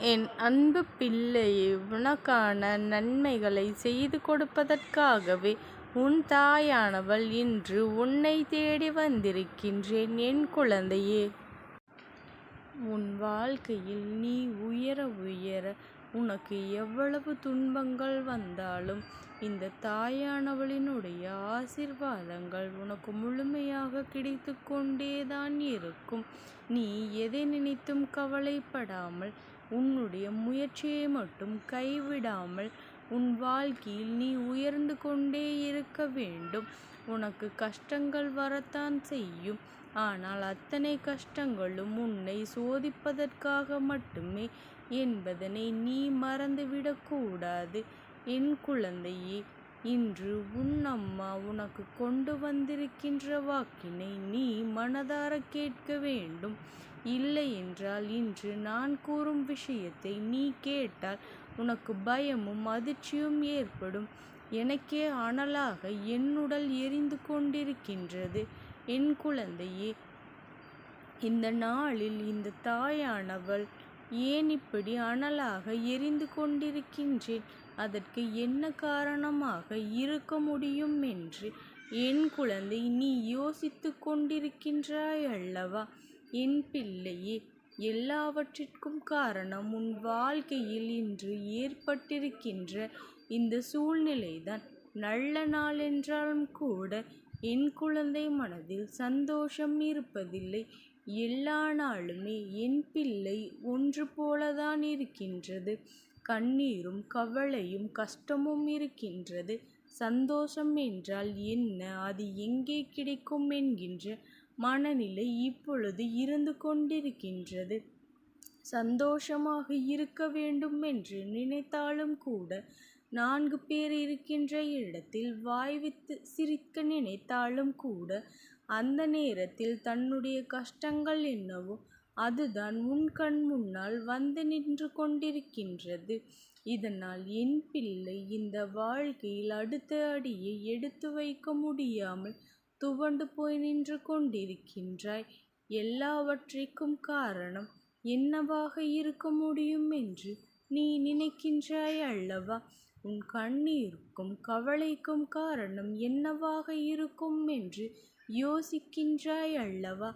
என் அன்பு பிள்ளையே, உனக்கான நன்மைகளை செய்து கொடுப்பதற்காகவே உன் தாயானவள் இன்று உன்னை தேடி வந்திருக்கின்றேன். என் குழந்தையே, உன் வாழ்க்கையில் நீ உயர உயர உனக்கு எவ்வளவு துன்பங்கள் வந்தாலும் இந்த தாயானவளினுடைய ஆசீர்வாதங்கள் உனக்கு முழுமையாக கிடைத்து கொண்டேதான் இருக்கும். நீ எதை நினைத்தும் கவலைப்படாமல் உன்னுடைய முயற்சியை மட்டும் கைவிடாமல் உன் வாழ்க்கையில் நீ உயர்ந்து கொண்டே இருக்க வேண்டும். உனக்கு கஷ்டங்கள் வரத்தான் செய்யும். ஆனால் அத்தனை கஷ்டங்களும் உன்னை சோதிப்பதற்காக மட்டுமே என்பதனை நீ மறந்துவிடக்கூடாது. என் குழந்தையே, இன்று உன் அம்மா உனக்கு கொண்டு வந்திருக்கின்ற வாக்கினை நீ மனதார கேட்க வேண்டும். இல்லை என்றால் இன்று நான் கூறும் விஷயத்தை நீ கேட்டால் உனக்கு பயமும் அதிர்ச்சியும் ஏற்படும். எனக்கே அனலாக என் உடல் எரிந்து கொண்டிருக்கின்றது. என் குழந்தையே, இந்த நாளில் இந்த தாயானவள் ஏன் இப்படி அனலாக எரிந்து கொண்டிருக்கின்றேன், அதற்கு என்ன காரணமாக இருக்க முடியும் என்று என் குழந்தை நீ யோசித்து கொண்டிருக்கின்றாய் அல்லவா? என் பிள்ளையே, எல்லாவற்றிற்கும் காரணம் உன் வாழ்க்கையில் இன்று ஏற்பட்டிருக்கின்ற இந்த சூழ்நிலைதான். நல்ல நாள் என்றாலும் கூட என் குழந்தை மனதில் சந்தோஷம் இருப்பதில்லை. எல்லா நாளுமே என் பிள்ளை ஒன்று போலதான் இருக்கின்றது. கண்ணீரும் கவலையும் கஷ்டமும் இருக்கின்றது. சந்தோஷம் என்றால் என்ன, அது எங்கே கிடைக்கும் என்கின்ற மனநிலை இப்பொழுது இருந்து கொண்டிருக்கின்றது. சந்தோஷமாக இருக்க வேண்டும் என்று நினைத்தாலும் கூட 4 பேர் இருக்கின்ற இடத்தில் வாய்விட்டு சிரிக்க நினைத்தாலும் கூட அந்த நேரத்தில் தன்னுடைய கஷ்டங்கள் என்னவோ அதுதான் உன் கண் முன்னால் வந்து நின்று கொண்டிருக்கின்றது. இதனால் என் பிள்ளை இந்த வாழ்க்கையில் அடுத்த அடியை எடுத்து வைக்க முடியாமல் துவண்டு போய் நின்று கொண்டிருக்கின்றாய். எல்லாவற்றிற்கும் காரணம் என்னவாக இருக்க முடியும் என்று நீ நினைக்கின்றாய் அல்லவா? உன் கண்ணீருக்கும் கவலைக்கும் காரணம் என்னவாக இருக்கும் என்று யோசிக்கின்றாய் அல்லவா?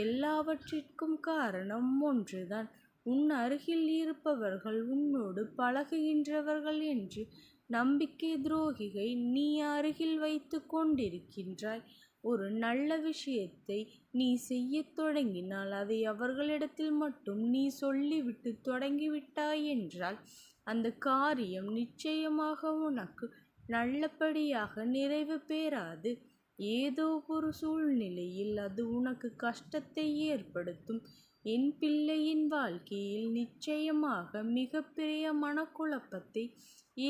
எல்லாவற்றிற்கும் காரணம் ஒன்றுதான். உன் அருகில் இருப்பவர்கள் உன்னோடு பழகுகின்றவர்கள் என்று நம்பிக்கை துரோகிகை நீ அருகில் வைத்து கொண்டிருக்கின்றாய். ஒரு நல்ல விஷயத்தை நீ செய்ய தொடங்கினால் அதை அவர்களிடத்தில் மட்டும் நீ சொல்லிவிட்டு தொடங்கிவிட்டாய் என்றால் அந்த காரியம் நிச்சயமாக உனக்கு நல்லபடியாக நிறைவு பெறாது. ஏதோ ஒரு சூழ்நிலையில் அது உனக்கு கஷ்டத்தை ஏற்படுத்தும். என் பிள்ளையின் வாழ்க்கையில் நிச்சயமாக மிகப்பெரிய மனக்குழப்பத்தை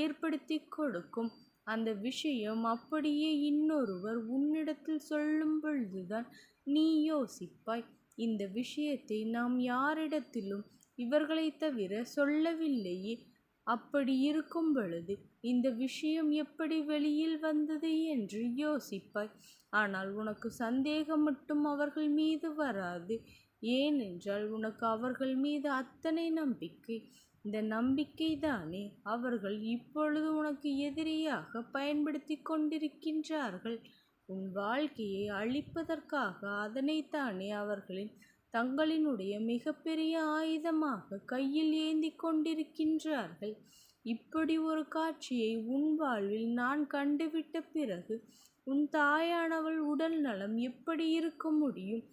ஏற்படுத்தி கொடுக்கும். அந்த விஷயம் அப்படியே இன்னொருவர் உன்னிடத்தில் சொல்லும் பொழுதுதான் நீ யோசிப்பாய், இந்த விஷயத்தை நாம் யாரிடத்திலும் இவர்களை தவிர சொல்லவில்லையே. அப்படி இருக்கும் பொழுது இந்த விஷயம் எப்படி வெளியில் வந்தது என்று யோசிப்பாய். ஆனால் உனக்கு சந்தேகம் மட்டும் அவர்கள் மீது வராது. ஏனென்றால் உனக்கு அவர்கள் மீது அத்தனை நம்பிக்கை. இந்த நம்பிக்கை தானே அவர்கள் இப்பொழுது உனக்கு எதிரியாக பயன்படுத்தி கொண்டிருக்கின்றார்கள். உன் வாழ்க்கையை அழிப்பதற்காக அதனைத்தானே அவர்களின் தங்களினுடைய மிகப்பெரிய ஆயுதமாக கையில் ஏந்தி கொண்டிருக்கின்றார்கள். இப்படி ஒரு காட்சியை உன் வாழ்வில் நான் கண்டுவிட்ட பிறகு உன் தாயானவள் உடல் நலம் எப்படி இருக்க முடியும்?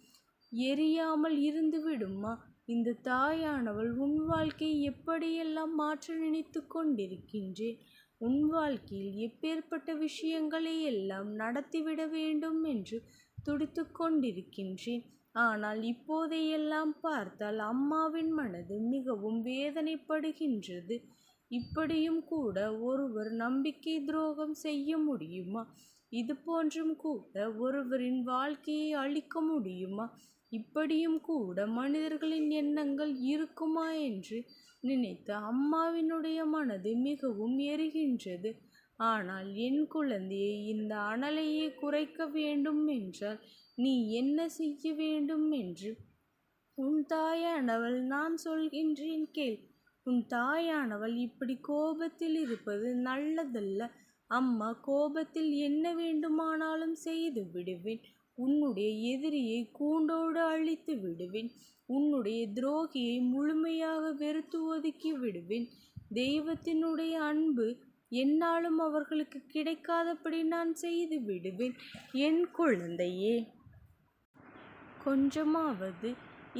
எரியாமல் இருந்து விடுமா? இந்த தாயானவள் உன் வாழ்க்கையை எப்படியெல்லாம் மாற்ற நினைத்து கொண்டிருக்கின்றேன். உன் வாழ்க்கையில் எப்பேற்பட்ட விஷயங்களை எல்லாம் நடத்திவிட வேண்டும் என்று துடித்து கொண்டிருக்கின்றேன். ஆனால் இப்போதையெல்லாம் பார்த்தால் அம்மாவின் மனது மிகவும் வேதனைப்படுகின்றது. இப்படியும் கூட ஒருவர் நம்பிக்கை துரோகம் செய்ய முடியுமா? இது போன்றும் கூட ஒருவரின் வாழ்க்கையை அழிக்க முடியுமா? இப்படியும் கூட மனிதர்களின் எண்ணங்கள் இருக்குமா என்று நினைத்து அம்மாவினுடைய மனது மிகவும் எரிகின்றது. ஆனால் என் குழந்தையை, இந்த அனலையே குறைக்க வேண்டும் என்றால் நீ என்ன செய்ய வேண்டும் என்று உன் தாயானவள் நான் சொல்கின்றேன் கேள். உன் தாயானவள் இப்படி கோபத்தில் இருப்பது நல்லதல்ல. அம்மா, கோபத்தில் என்ன வேண்டுமானாலும் செய்து விடுவேன். உன்னுடைய எதிரியை கூண்டோடு அழித்து விடுவேன். உன்னுடைய துரோகியை முழுமையாக வெறுத்து ஒதுக்கி விடுவேன். தெய்வத்தினுடைய அன்பு என்னாலும் அவர்களுக்கு கிடைக்காதபடி நான் செய்து விடுவேன். என் குழந்தையே, கொஞ்சமாவது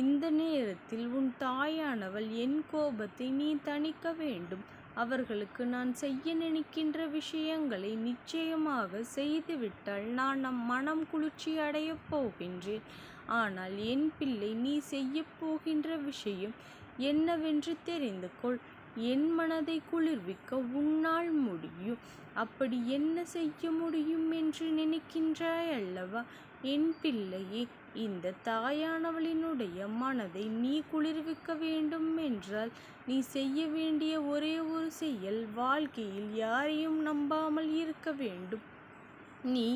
இந்த நேரத்தில் உன் தாயானவள் என் கோபத்தை நீ தணிக்க வேண்டும். அவர்களுக்கு நான் செய்ய நினைக்கின்ற விஷயங்களை நிச்சயமாக செய்துவிட்டால் நான் மனம் குளிர்ச்சி அடையப் போகின்றேன். ஆனால் என் பிள்ளை, நீ செய்ய போகின்ற விஷயம் என்னவென்று தெரிந்து கொள். என் மனதை குளிர்விக்க உன்னால் முடியும். அப்படி என்ன செய்ய முடியும் என்று நினைக்கின்றாய் அல்லவா என் பிள்ளையே? இந்த தாயானவளினுடைய மனதை நீ குளிர்விக்க வேண்டும் என்றால் நீ செய்ய வேண்டிய ஒரே ஒரு செயல், வாழ்க்கையில் யாரையும் நம்பாமல் இருக்க வேண்டும். நீ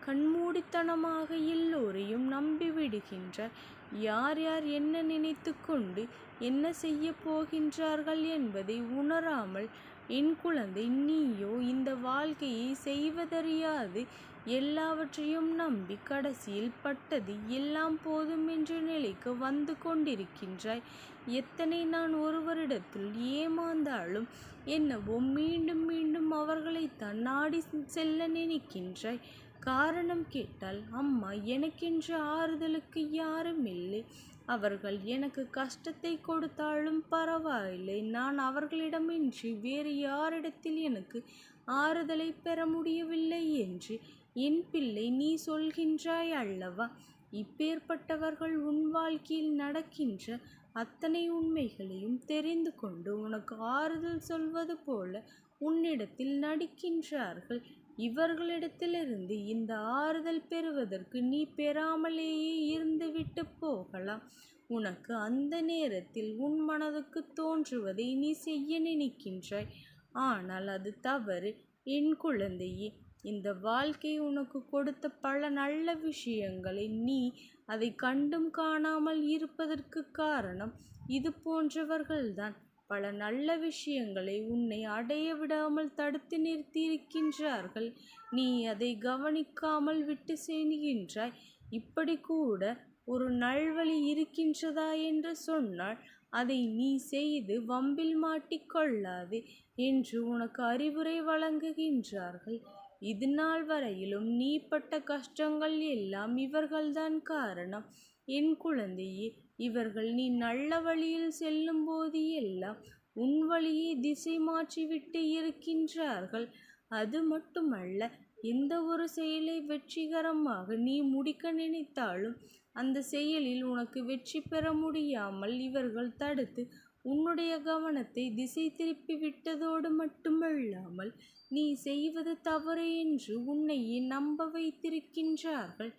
கண்மூடித்தனமாக எல்லோரையும் நம்பிவிடுகின்றாய். யார் யார் என்ன நினைத்து கொண்டு என்ன செய்ய போகின்றார்கள் என்பதை உணராமல் என் குழந்தை, நீயோ இந்த வாழ்க்கையை செய்வதறியாது எல்லாவற்றையும் நம்பி கடைசியில் பட்டது எல்லாம் போதும் என்ற நிலைக்கு வந்து கொண்டிருக்கின்றாய். எத்தனை நான் ஒருவரிடத்தில் ஏமாந்தாலும் என்னவோ மீண்டும் மீண்டும் அவர்களைத்தான் நாடி செல்ல நினைக்கின்றாய். காரணம் கேட்டால், அம்மா, எனக்கென்று ஆறுதலுக்கு யாரும் இல்லை. அவர்கள் எனக்கு கஷ்டத்தை கொடுத்தாலும் பரவாயில்லை. நான் அவர்களிடமின்றி வேறு யாரிடத்தில் எனக்கு ஆறுதலை பெற முடியவில்லை என்று என் பிள்ளை நீ சொல்கின்றாய் அல்லவா? இப்பேற்பட்டவர்கள் உன் வாழ்க்கையில் நடக்கின்ற அத்தனை உண்மைகளையும் தெரிந்து கொண்டு உனக்கு ஆறுதல் சொல்வது போல உன்னிடத்தில் நடிக்கின்றார்கள். இவர்களிடத்திலிருந்து இந்த ஆறுதல் பெறுவதற்கு நீ பெறாமலேயே இருந்துவிட்டு போகலாம். உனக்கு அந்த நேரத்தில் உன் மனதுக்கு தோன்றுவதை நீ செய்ய நினைக்கின்றாய். ஆனால் அது தவறு என் குழந்தையே. இந்த வாழ்க்கை உனக்கு கொடுத்த பல நல்ல விஷயங்களை நீ அதை கண்டும் காணாமல் இருப்பதற்கு காரணம் இது போன்றவர்கள்தான். பல நல்ல விஷயங்களை உன்னை அடைய விடாமல் தடுத்து நிறுத்தியிருக்கின்றார்கள். நீ அதை கவனிக்காமல் விட்டு செல்கின்றாய். இப்படி கூட ஒரு நல்வழி இருக்கின்றதா என்று சொன்னால் அதை நீ செய்து வம்பில் மாட்டிக்கொள்ளாதே என்று உனக்கு அறிவுரை வழங்குகின்றார்கள். இது நாள் வரையிலும் நீ பட்ட கஷ்டங்கள் எல்லாம் இவர்கள்தான் காரணம் என் குழந்தையே. இவர்கள் நீ நல்ல வழியில் செல்லும் போது எல்லாம் உன் வழியை திசை மாற்றிவிட்டு இருக்கின்றார்கள். அது மட்டுமல்ல, எந்த ஒரு செயலை வெற்றிகரமாக நீ முடிக்க நினைத்தாலும் அந்த செயலில் உனக்கு வெற்றி பெற முடியாமல் இவர்கள் தடுத்து உன்னுடைய கவனத்தை திசை திருப்பி விட்டதோடு மட்டுமல்லாமல் நீ செய்வது தவறு என்று உன்னையே நம்ப வைத்திருக்கின்றார்கள்.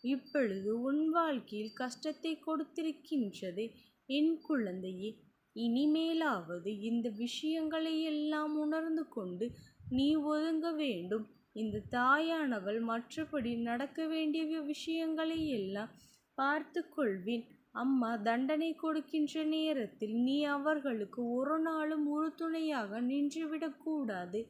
இப்பொழுது உன் வாழ்க்கையில் கஷ்டத்தை கொடுத்திருக்கின்றது என் குழந்தையே. இனிமேலாவது இந்த விஷயங்களை எல்லாம் உணர்ந்து கொண்டு நீ ஒதுங்க வேண்டும். இந்த தாயானவள் மற்றபடி நடக்க வேண்டிய விஷயங்களை எல்லாம் பார்த்து கொள்வேன். அம்மா தண்டனை கொடுக்கின்ற நேரத்தில் நீ அவர்களுக்கு ஒரு நாளும் உறுதுணையாக நின்றுவிடக்கூடாது.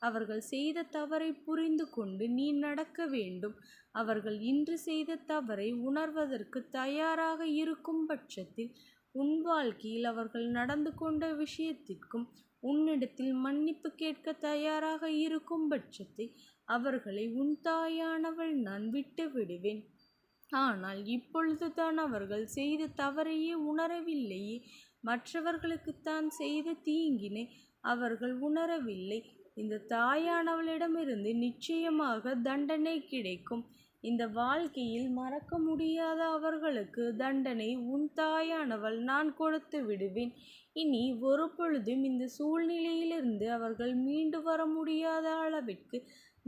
அவர்கள் செய்த தவறை புரிந்து கொண்டு நீ நடக்க வேண்டும். அவர்கள் இன்று செய்த தவறை உணர்வதற்கு தயாராக இருக்கும் பட்சத்தில் உன் வாழ்க்கையில் அவர்கள் நடந்து கொண்ட விஷயத்திற்கும் உன்னிடத்தில் மன்னிப்பு கேட்க தயாராக இருக்கும் பட்சத்தில் அவர்களை உன் தாயானவள் நான் விட்டு விடுவேன். ஆனால் இப்பொழுதுதான் அவர்கள் செய்த தவறையே உணரவில்லையே. மற்றவர்களுக்குத்தான் செய்த தீங்கினை அவர்கள் உணரவில்லை. இந்த தாயானவளிடமிருந்து நிச்சயமாக தண்டனை கிடைக்கும். இந்த வாழ்க்கையில் மறக்க முடியாத அவர்களுக்கு தண்டனை உன் தாயானவள் நான் கொடுத்து விடுவேன். இனி ஒரு பொழுதும் இந்த சூழ்நிலையிலிருந்து அவர்கள் மீண்டு வர முடியாத அளவிற்கு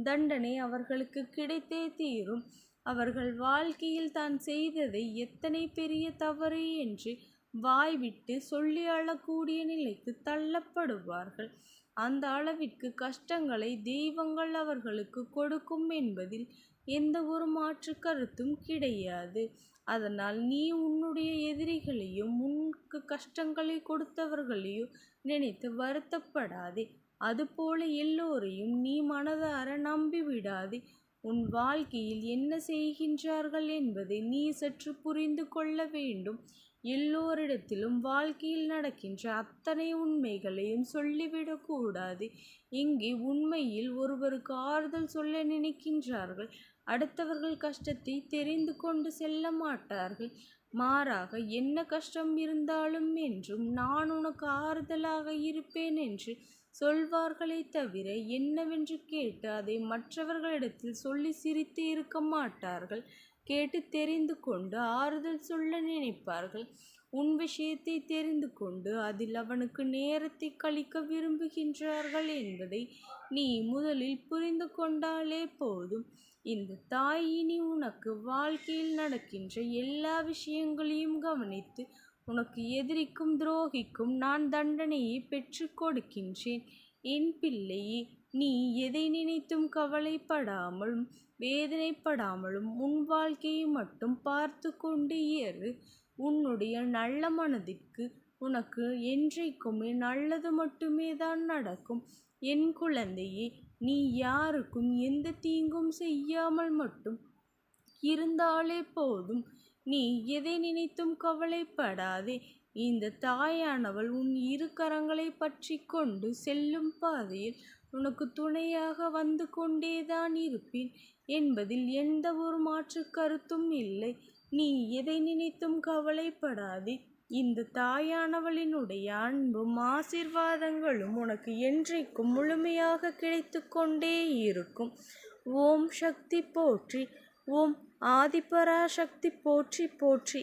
தண்டனை அவர்களுக்கு கிடைத்தே தீரும். அவர்கள் வாழ்க்கையில் தான் செய்ததை எத்தனை பெரிய தவறு என்று வாய்விட்டு சொல்லி அழக்கூடிய நிலைக்கு தள்ளப்படுவார்கள். அந்த அளவிற்கு கஷ்டங்களை தெய்வங்கள் அவர்களுக்கு கொடுக்கும் என்பதில் எந்த ஒரு மாற்று கருத்தும் கிடையாது. அதனால் நீ உன்னுடைய எதிரிகளையும் உனக்கு கஷ்டங்களை கொடுத்தவர்களையும் நினைத்து வருத்தப்படாதே. அதுபோல எல்லோரையும் நீ மனதார நம்பிவிடாதே. உன் வாழ்க்கையில் என்ன செய்கின்றார்கள் என்பதை நீ சற்று புரிந்து கொள்ள வேண்டும். எல்லோரிடத்திலும் வாழ்க்கையில் நடக்கின்ற அத்தனை உண்மைகளையும் சொல்லிவிடக்கூடாது. இங்கே உண்மையில் ஒருவருக்கு ஆறுதல் சொல்ல நினைக்கின்றார்கள். அடுத்தவர்கள் கஷ்டத்தை தெரிந்து கொண்டு செல்ல மாட்டார்கள். மாறாக என்ன கஷ்டம் இருந்தாலும் என்றும் நான் உனக்கு ஆறுதலாக இருப்பேன் என்று சொல்வார்களே தவிர என்னவென்று கேட்டு அதை மற்றவர்களிடத்தில் சொல்லி சிரித்து இருக்க மாட்டார்கள். கேட்டு தெரிந்து கொண்டு ஆறுதல் சொல்ல நினைப்பார்கள். உன் விஷயத்தை தெரிந்து கொண்டு அதில் அவனுக்கு நேரத்தை கழிக்க விரும்புகின்றார்கள் என்பதை நீ முதலில் புரிந்து கொண்டாலே போதும். இந்த தாய் இனி உனக்கு வாழ்க்கையில் நடக்கின்ற எல்லா விஷயங்களையும் கவனித்து உனக்கு எதிரிக்கும் துரோகிக்கும் நான் தண்டனையை பெற்று கொடுக்கின்றேன். என் பிள்ளையே, நீ எதை நினைத்தும் கவலைப்படாமலும் வேதனைப்படாமலும் உன் வாழ்க்கையை மட்டும் பார்த்து கொண்டு இரு. உன்னுடைய நல்ல மனதிற்கு உனக்கு என்றைக்குமே நல்லது மட்டுமே தான் நடக்கும். என் குழந்தையே, நீ யாருக்கும் எந்த தீங்கும் செய்யாமல் மட்டும் இருந்தாலே போதும். நீ எதை நினைத்தும் கவலைப்படாதே. இந்த தாயானவள் உன் இரு கரங்களை பற்றி கொண்டு செல்லும் பாதையில் உனக்கு துணையாக வந்து கொண்டேதான் இருப்பேன் என்பதில் எந்த ஒரு மாற்று கருத்தும் இல்லை. நீ எதை நினைத்தும் கவலைப்படாதே. இந்த தாயானவளினுடைய அன்பும் ஆசீர்வாதங்களும் உனக்கு என்றைக்கும் முழுமையாக கிடைத்து கொண்டே இருக்கும். ஓம் சக்தி போற்றி. ஓம் ஆதிபராசக்தி போற்றி போற்றி.